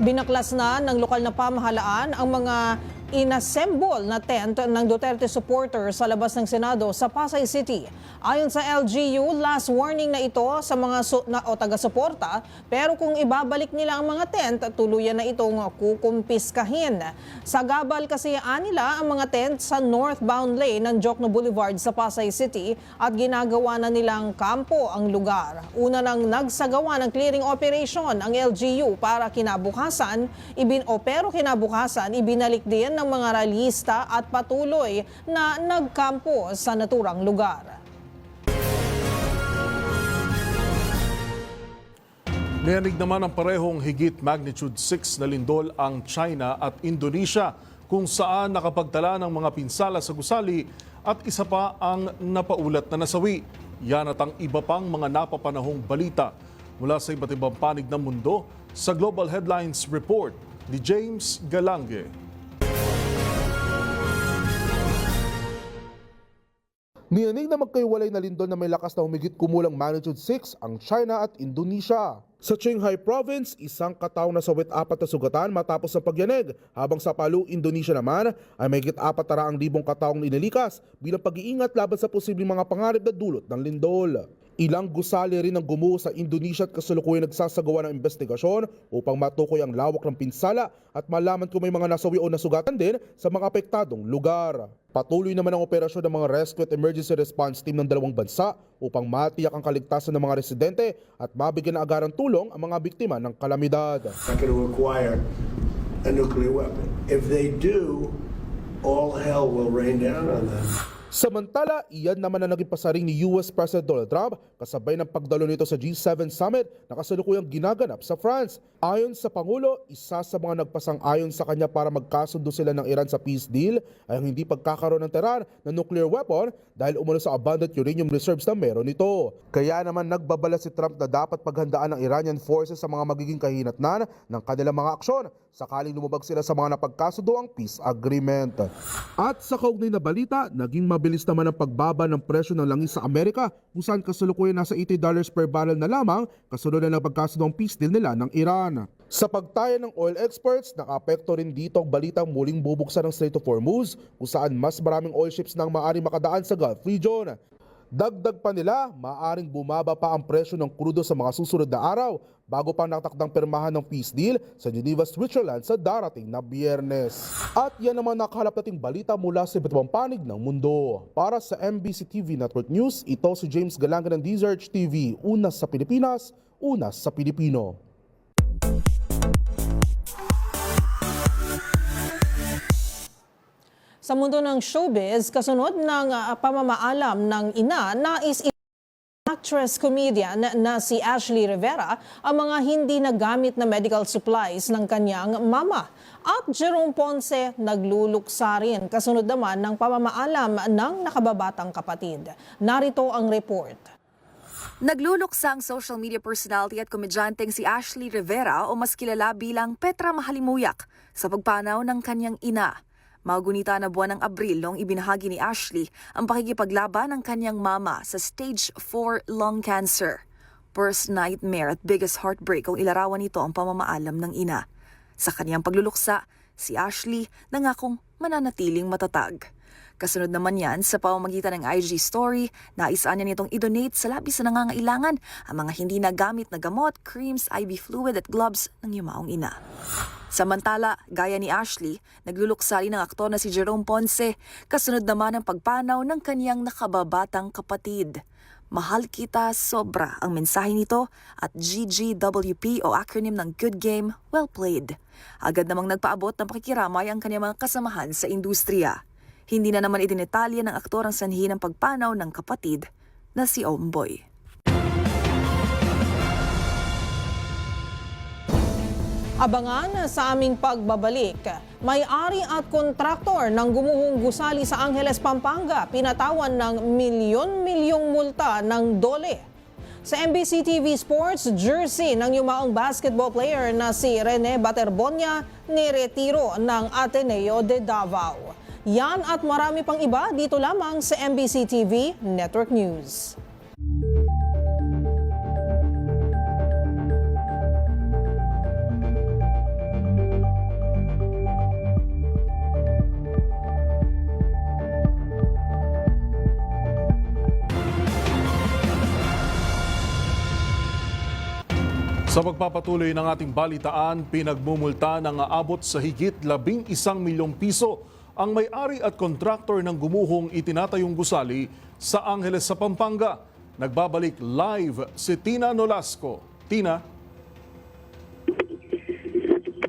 Binaklas na ng lokal na pamahalaan ang mga inassemble na tent ng Duterte supporters sa labas ng Senado sa Pasay City. Ayon sa LGU, last warning na ito sa mga taga-suporta, pero kung ibabalik nila ang mga tent, tuluyan na itong kukumpiskahin. Sa gabal kasi nila ang mga tent sa northbound lane ng Jokno Boulevard sa Pasay City at ginagawa na nilang kampo ang lugar. Una nang nagsagawa ng clearing operation ang LGU para kinabukasan, ibinalik din ng mga ralista at patuloy na nagkampo sa naturang lugar. Niyanig naman ang parehong higit magnitude 6 na lindol ang China at Indonesia, kung saan nakapagtala ng mga pinsala sa gusali at isa pa ang napaulat na nasawi. Yan at ang iba pang mga napapanahong balita mula sa iba't ibang panig ng mundo sa Global Headlines Report ni James Galange. Niyanig na magkaiwalay na lindol na may lakas na humigit kumulang magnitude 6 ang China at Indonesia. Sa Qinghai Province, isang katao na sawit 4 na sugatan matapos ang pagyanig, habang sa Palu, Indonesia naman ay may higit 400,000 kataong inilikas bilang pag-iingat laban sa posibleng mga panganib na dulot ng lindol. Ilang gusali rin ang gumuho sa Indonesia at kasalukuyan nagsasagawa ng investigasyon upang matukoy ang lawak ng pinsala at malaman kung may mga nasawi o nasugatan din sa mga apektadong lugar. Patuloy naman ang operasyon ng mga rescue at emergency response team ng dalawang bansa upang matiyak ang kaligtasan ng mga residente at mabigyan ng agarang tulong ang mga biktima ng kalamidad. Not going to acquire a nuclear weapon. If they do, all hell will rain down on them. Samantala, iyan naman na naging pasaring ni US President Donald Trump kasabay ng pagdalo nito sa G7 Summit na kasalukuyang ginaganap sa France. Ayon sa Pangulo, isa sa mga nagpasang-ayon sa kanya para magkasundo sila ng Iran sa peace deal ay ang hindi pagkakaroon ng Tehran ng nuclear weapon dahil umano sa abundant uranium reserves na meron ito. Kaya naman nagbabala si Trump na dapat paghandaan ng Iranian forces sa mga magiging kahinatnan ng kanilang mga aksyon sakaling lumabag sila sa mga napagkasundo ang peace agreement. At sa kaugnay na balita, naging mabilis naman ang pagbaba ng presyo ng langis sa Amerika kung saan kasalukuyan nasa $80 per barrel na lamang kasunod na napagkasundo ang peace deal nila ng Iran. Sa pagtaya ng oil experts, nakaapekto rin dito ang balitang muling bubuksan ng Strait of Hormuz kung saan mas maraming oil ships nang maaaring makadaan sa Gulf region. Dagdag pa nila, maaaring bumaba pa ang presyo ng krudo sa mga susunod na araw bago pa natakdang pirmahan ng peace deal sa Geneva, Switzerland sa darating na Biyernes. At yan naman nakahalap nating balita mula sa iba't ibang panig ng mundo. Para sa MBC TV Network News, ito si James Galanga ng DZRH TV, una sa Pilipinas, una sa Pilipino. Sa mundo ng showbiz, kasunod ng pamamaalam ng ina, nais actress comedian na si Ashley Rivera ang mga hindi nagamit na medical supplies ng kanyang mama. At Jerome Ponce nagluluksa rin kasunod naman ng pamamaalam ng nakababatang kapatid. Narito ang report. Nagluluksa ang social media personality at komedyanteng si Ashley Rivera o mas kilala bilang Petra Mahalimuyak sa pagpanaw ng kanyang ina. Magunita na buwan ng Abril noong ibinahagi ni Ashley ang pakikipaglaban ng kanyang mama sa stage 4 lung cancer. Worst nightmare at biggest heartbreak kung ilarawan nito ang pamamaalam ng ina. Sa kanyang pagluluksa, si Ashley nangakong mananatiling matatag. Kasunod naman yan sa pamamagitan ng IG story, naisaan niya nitong i-donate sa labis na nangangailangan ang mga hindi nagamit na gamot, creams, IV fluid at gloves ng yumaong ina. Samantala, gaya ni Ashley, nagluluksa rin ng aktor na si Jerome Ponce, kasunod naman ang pagpanaw ng kaniyang nakababatang kapatid. Mahal kita sobra ang mensahe nito at GGWP o acronym ng Good Game, Well Played. Agad namang nagpaabot ng pakikiramay ang kaniyang mga kasamahan sa industriya. Hindi na naman idinetalya ng aktor ang sanhi ng pagpanaw ng kapatid na si Omboy. Abangan sa aming pagbabalik. May-ari at kontraktor ng gumuhong gusali sa Angeles, Pampanga, pinatawan ng milyon-milyong multa ng dole. Sa MBC TV Sports, jersey ng yumaong basketball player na si Rene Baterbonia niretiro ng Ateneo de Davao. Yan at marami pang iba dito lamang sa MBC TV Network News. Sa pagpapatuloy ng ating balitaan, pinagmumulta ng aabot sa higit 11 milyong piso ang may-ari at kontraktor ng gumuhong itinatayong gusali sa Angeles sa Pampanga. Nagbabalik live si Tina Nolasco. Tina?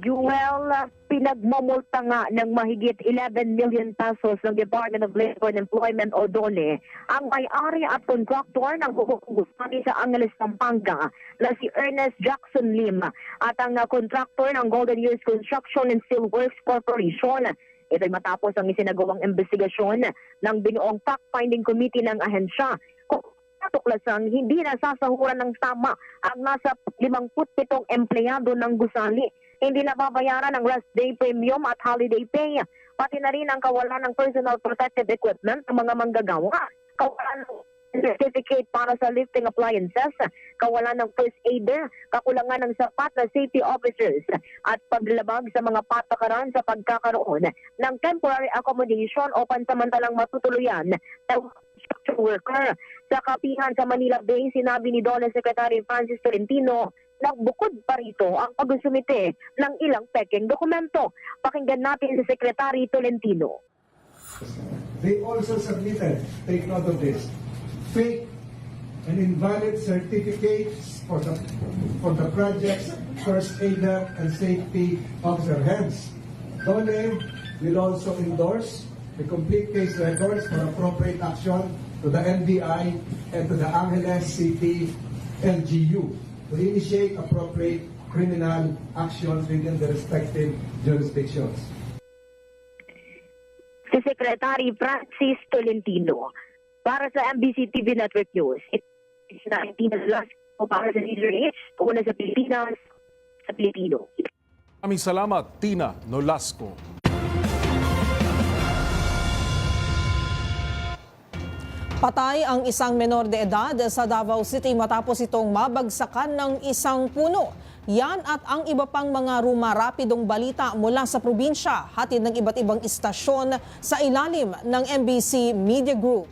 Well, pinagmumulta nga ng mahigit 11 million pesos ng Department of Labor and Employment o DOLE ang may-ari at kontraktor ng gusali sa Angeles, Pampanga na si Ernest Jackson Lim at ang kontraktor ng Golden Years Construction and Steelworks Corporation. Ito'y matapos ang isinagawang investigasyon ng binuong fact-finding committee ng ahensya kung natuklasang hindi nasasahuran ng tama ang nasa 57 empleyado ng gusali. Hindi nababayaran ang rest day premium at holiday pay. Pati na rin ang kawalan ng personal protective equipment ng mga manggagawa. Kawalan ng certificate para sa lifting appliances, kawalan ng first aider, kakulangan ng sapat na safety officers, at paglabag sa mga patakaran sa pagkakaroon ng temporary accommodation o pansamantalang matutuluyan ng construction worker. Sa kapihan sa Manila Bay, sinabi ni DOLE Secretary Francis Tolentino, nagbukod pa rito ang pagsumite ng ilang pekeng dokumento. Pakinggan natin si Secretary Tolentino. They also submitted, take note of this, fake and invalid certificates for the project's first aider and safety officer. Hence, DOLE will also endorse the complete case records for appropriate action to the NBI and to the Angeles City LGU to initiate appropriate criminal actions within the respective jurisdictions. Si Secretary Francis Tolentino. Para sa MBC TV Network News, it's 19 last para sa Leader H, una sa Pilipinas, sa Pilipino. Maraming salamat, Tina Nolasco. Patay ang isang menor de edad sa Davao City matapos itong mabagsakan ng isang puno. Yan at ang iba pang mga rumarapidong balita mula sa probinsya, hatid ng iba't ibang istasyon sa ilalim ng MBC Media Group.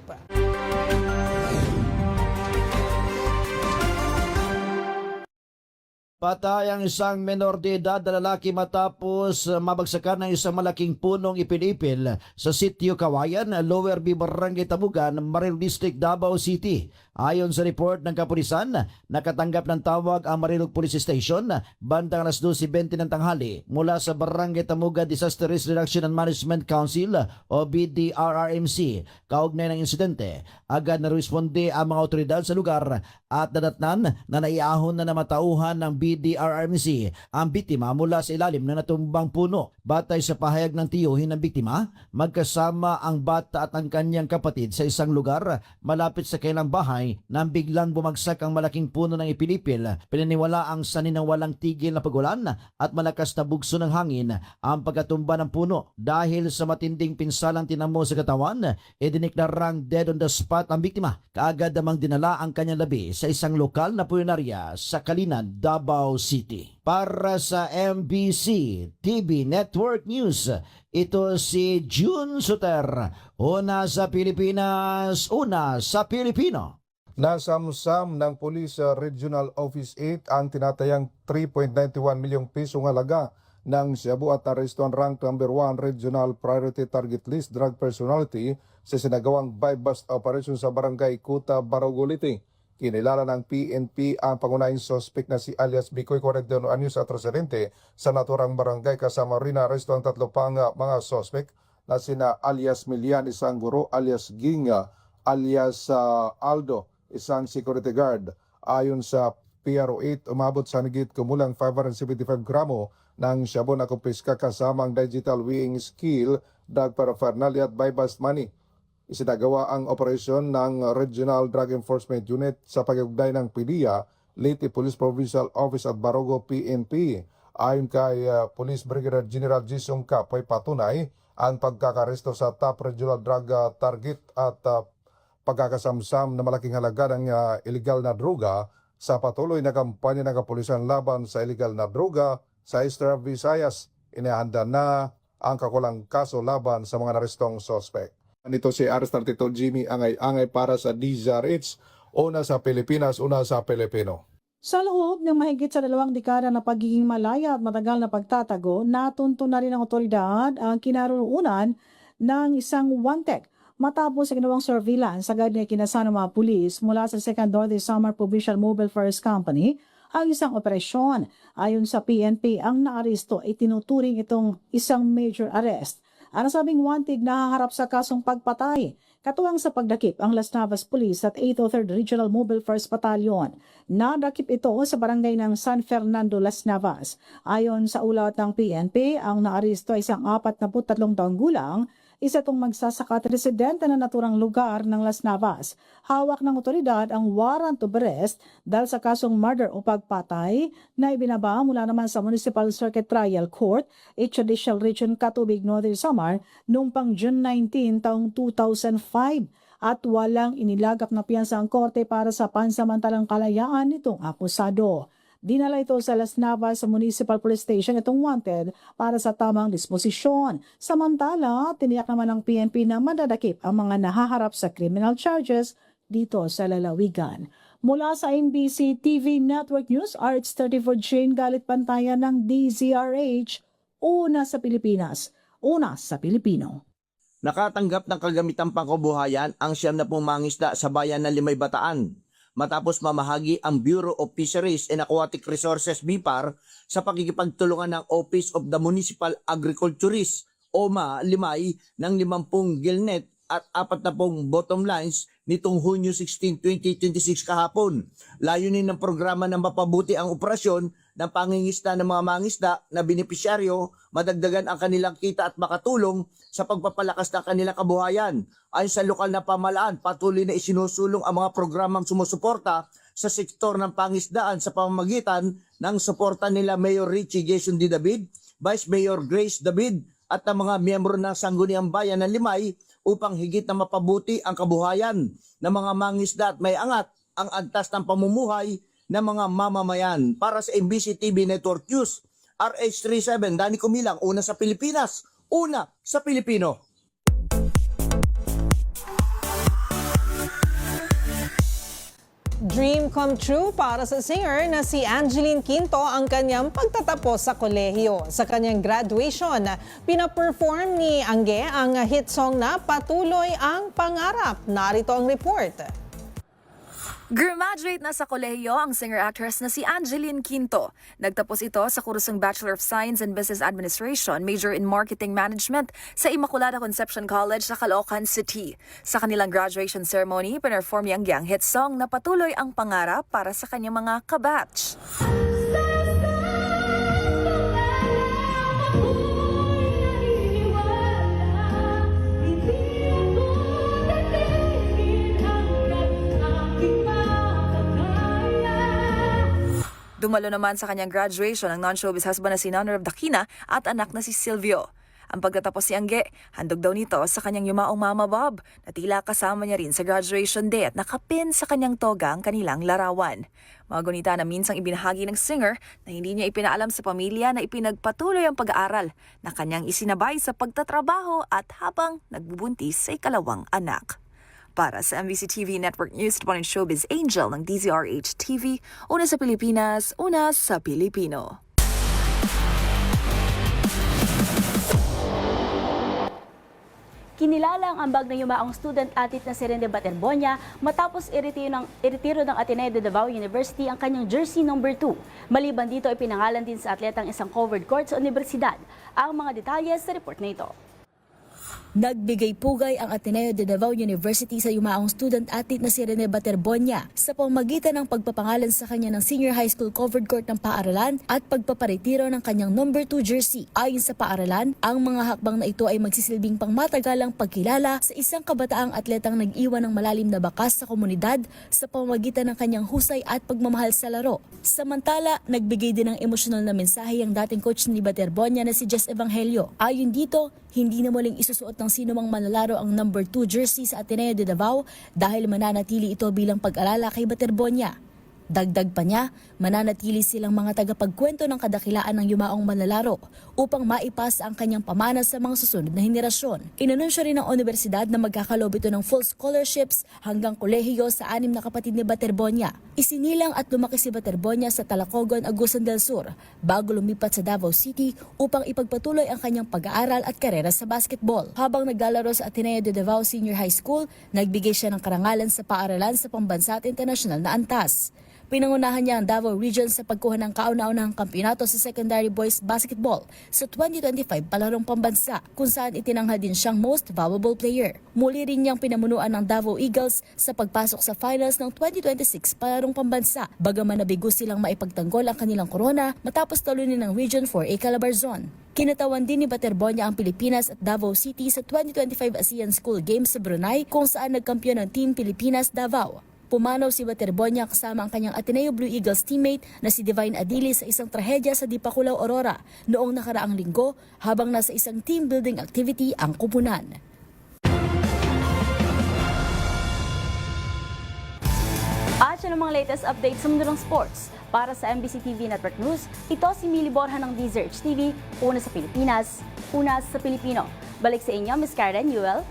Patay ang isang menor de edad na lalaki matapos mabagsakan ng isang malaking punong ipinipil sa sitio Kawayan, Lower B, Barangay Tamugan, Maril District, Davao City. Ayon sa report ng kapulisan, nakatanggap ng tawag ang Marilog Police Station bandang alas 12:20 ng tanghali mula sa Barangay Tamugan Disaster Risk Reduction and Management Council o BDRRMC. Kaugnay ng insidente, agad na responde ang mga otoridad sa lugar at nadatnan na naiahon na namatauhan ng BDRRMC ang biktima mula sa ilalim ng natumbang puno. Batay sa pahayag ng tiyuhin ng biktima, magkasama ang bata at ang kanyang kapatid sa isang lugar malapit sa kanilang bahay nang biglang bumagsak ang malaking puno ng ipilipil. Pinaniwala ang sanin ng walang tigil na pagulan at malakas na bugso ng hangin ang pagkatumba ng puno. Dahil sa matinding pinsalang tinamo sa katawan, diniklarang dead on the spot ang biktima. Kaagad namang dinala ang kanyang labi sa isang lokal na punerarya sa Kalinan, Davao City. Para sa MBC TV Network News, ito si June Suter. Una sa Pilipinas, una sa Pilipino. Nasamsam ng Police Regional Office 8 ang tinatayang 3.91 milyong pisong halaga ng Cebu at arestuan rank number 1 Regional Priority Target List Drug Personality sa sinagawang buy-bust operation sa Barangay Kuta, Baruguliti. Kinilala ng PNP ang pangunahing suspect na si alias Bicoy Corrección Anyos at residente sa naturang barangay, kasama rin na aresto ang 3 pang mga suspect na sina alias Milian, isang guro, alias Ginga, alias Aldo, isang security guard. Ayon sa PRO8, umabot sa higit kumulang 575 gramo ng shabu na kumpiska kasama ang digital weighing scale, drug paraphernalia at buy-bust money. Isinagawa ang operasyon ng Regional Drug Enforcement Unit sa pag-ugnay ng PDEA, Leyte Police Provincial Office at Barogo PNP. Ayon kay Police Brigadier General Jisung Kapoy, patunay ang pagkakaresto sa top regional drug target at pagkakasamsam na malaking halaga ng illegal na droga sa patuloy na kampanya ng kapulisan laban sa illegal na droga sa Eastern Visayas. Inihanda na ang kakulang kaso laban sa mga narestong suspect. Nito si R32 Jimmy Angay para sa DZRH, una sa Pilipinas, una sa Pilipino. Sa loob ng mahigit sa 2 dekada na pagiging malaya at matagal na pagtatago, natunto na rin ng otoridad ang kinaroroonan ng isang wanted matapos sa ginawang surveillance agad na kinasama ng mga pulis mula sa 2nd Northern Samar Provincial Mobile Force Company ang isang operasyon. Ayon sa PNP, ang naaresto ay tinuturing itong isang major arrest. Ang nasabing wanted nahaharap sa kasong pagpatay, katuwang sa pagdakip ang Las Navas Police at 803rd Regional Mobile Force Battalion. Nadakip ito sa barangay ng San Fernando, Las Navas. Ayon sa ulat ng PNP, ang naaresto ay isang 43 taong gulang, isa itong magsasaka at residente na naturang lugar ng Las Navas. Hawak ng otoridad ang warrant of arrest dahil sa kasong murder o pagpatay na ibinaba mula naman sa Municipal Circuit Trial Court, Judicial Region Catubig, Northern Samar noong pang June 19 taong 2005 at walang inilagak na piyansa ang korte para sa pansamantalang kalayaan nitong akusado. Dinala ito sa Las Navas Municipal Police Station itong wanted para sa tamang disposisyon. Samantala, tiniyak naman ng PNP na madadakip ang mga nahaharap sa criminal charges dito sa lalawigan. Mula sa MBC TV Network News, RH34 Jane Galit Pantayan ng DZRH, una sa Pilipinas, una sa Pilipino. Nakatanggap ng kagamitang pangkabuhayan ang 70 mangisda sa bayan ng Limay, Bataan, matapos mamahagi ang Bureau of Fisheries and Aquatic Resources BIPAR sa pakikipagtulungan ng Office of the Municipal Agriculturist OMA Limay ng 50 gillnet at 40 bottom lines nitong Hunyo 16, 2026 kahapon. Layunin ng programa na mapabuti ang operasyon ng pangingisda ng mga mangisda na benepisyaryo, madagdagan ang kanilang kita at makatulong sa pagpapalakas ng kanilang kabuhayan. Ayon sa lokal na pamahalaan, patuloy na isinusulong ang mga programang sumusuporta sa sektor ng pangisdaan sa pamamagitan ng suporta nila Mayor Richie Jason D. David, Vice Mayor Grace David at ang mga miyembro ng Sangguniang Bayan ng Limay upang higit na mapabuti ang kabuhayan ng mga mangisda at may angat ang antas ng pamumuhay ng mga mamamayan. Para sa MBC TV Network News, RH37 Danny Kumilang, una sa Pilipinas, una sa Pilipino. Dream come true para sa singer na si Angeline Quinto ang kanyang pagtatapos sa kolehiyo. Sa kanyang graduation, pinaperform ni Angge ang hit song na Patuloy ang Pangarap. Narito ang report. Graduate na sa kolehiyo ang singer-actress na si Angeline Quinto. Nagtapos ito sa kursong Bachelor of Science in Business Administration, major in Marketing Management sa Immaculata Conception College sa Caloocan City. Sa kanilang graduation ceremony, pinerform niya ang hit song na Patuloy ang Pangarap para sa kanyang mga kabatch. Dumalo naman sa kanyang graduation ang non-showbiz husband na si Nonor of Dakina at anak na si Silvio. Ang pagtatapos si Angge, handog daw nito sa kanyang yumaong mama Bob na tila kasama niya rin sa graduation day at nakapin sa kanyang toga ang kanilang larawan. Mga gunita na minsang ibinahagi ng singer na hindi niya ipinaalam sa pamilya na ipinagpatuloy ang pag-aaral na kanyang isinabay sa pagtatrabaho at habang nagbubuntis sa ikalawang anak. Para sa MBC TV Network News, ito po ng Showbiz Angel ng DZRH TV, una sa Pilipinas, una sa Pilipino. Kinilala ang ambag ng yumaong student athlete na si Rene Baterbonia matapos iretiro ng Ateneo de Davao University ang kanyang jersey number 2. Maliban dito ay pinangalan din sa atletang isang covered court sa universidad. Ang mga detalye sa report na ito. Nagbigay pugay ang Ateneo de Davao University sa yumaong student athlete na si Rene Baterbonia sa pamamagitan ng pagpapangalan sa kanya ng senior high school covered court ng paaralan at pagpaparetiro ng kanyang number 2 jersey. Ayon sa paaralan, ang mga hakbang na ito ay magsisilbing pangmatagalang pagkilala sa isang kabataang atletang nag-iwan ng malalim na bakas sa komunidad sa pamamagitan ng kanyang husay at pagmamahal sa laro. Samantala, nagbigay din ng emosyonal na mensahe ang dating coach ni Baterbonia na si Jess Evangelio. Ayon dito, hindi na muling isusuot ng sino mang manlalaro ang number 2 jersey sa Ateneo de Davao dahil mananatili ito bilang pag-alala kay Baterbonia. Dagdag pa niya, mananatili silang mga tagapagkwento ng kadakilaan ng yumaong manlalaro upang maipasa ang kanyang pamana sa mga susunod na henerasyon. Inanunsyo rin ng universidad na magkakalob ito ng full scholarships hanggang kolehiyo sa 6 na kapatid ni Baterbonia. Isinilang at lumaki si Baterbonia sa Talacogon, Agusan del Sur bago lumipat sa Davao City upang ipagpatuloy ang kanyang pag-aaral at karera sa basketball. Habang naglalaro sa Ateneo de Davao Senior High School, nagbigay siya ng karangalan sa paaralan sa pambansa at internasyonal na antas. Pinangunahan niya ang Davao Region sa pagkuha ng kauna-unahang kampyonato sa secondary boys basketball sa 2025 palarong pambansa kung saan itinanghal din siyang most valuable player. Muli rin niyang pinamunuan ng Davao Eagles sa pagpasok sa finals ng 2026 palarong pambansa bagaman nabigo silang maipagtanggol ang kanilang korona matapos talunin ng Region 4A Calabarzon. Kinatawan din ni Baterbonia ang Pilipinas at Davao City sa 2025 ASEAN School Games sa Brunei kung saan nagkampiyon ng Team Pilipinas Davao. Pumanaw si Baterbonia kasama ang kanyang Ateneo Blue Eagles teammate na si Divine Adili sa isang trahedya sa Dipakulaw, Aurora noong nakaraang linggo habang nasa isang team building activity ang kupunan. At yun ang mga latest updates sa mundo ng sports. Para sa MBC TV Network News, ito si Millie Borja ng DZRH TV, una sa Pilipinas, una sa Pilipino. Balik sa inyo, Ms. Karen Yuel.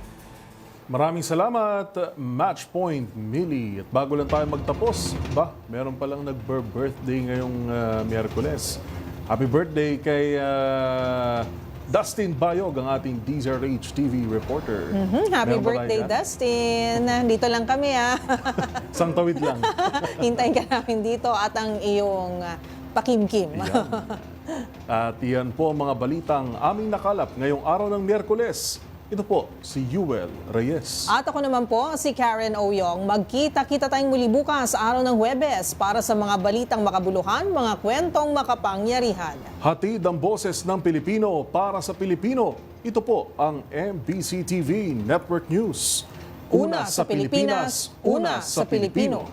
Maraming salamat, Match Point, Millie. At bago lang tayo magtapos, meron palang nag-birthday ngayong Miyerkules. Happy birthday kay Dustin Bayog, ang ating DZRH TV reporter. Happy Meron ba birthday, tayo dyan? Dustin. Dito lang kami Isang tawid lang. Hintayin ka namin dito at ang iyong pakimkim. At yan po ang mga balitang aming nakalap ngayong araw ng Miyerkules. Ito po si Yuel Reyes. At ako naman po si Karen Oyong. Magkita-kita tayong muli bukas araw ng Huwebes para sa mga balitang makabuluhan, mga kwentong makapangyarihan. Hatid ang boses ng Pilipino para sa Pilipino. Ito po ang MBC TV Network News. Una sa Pilipinas, una sa Pilipino.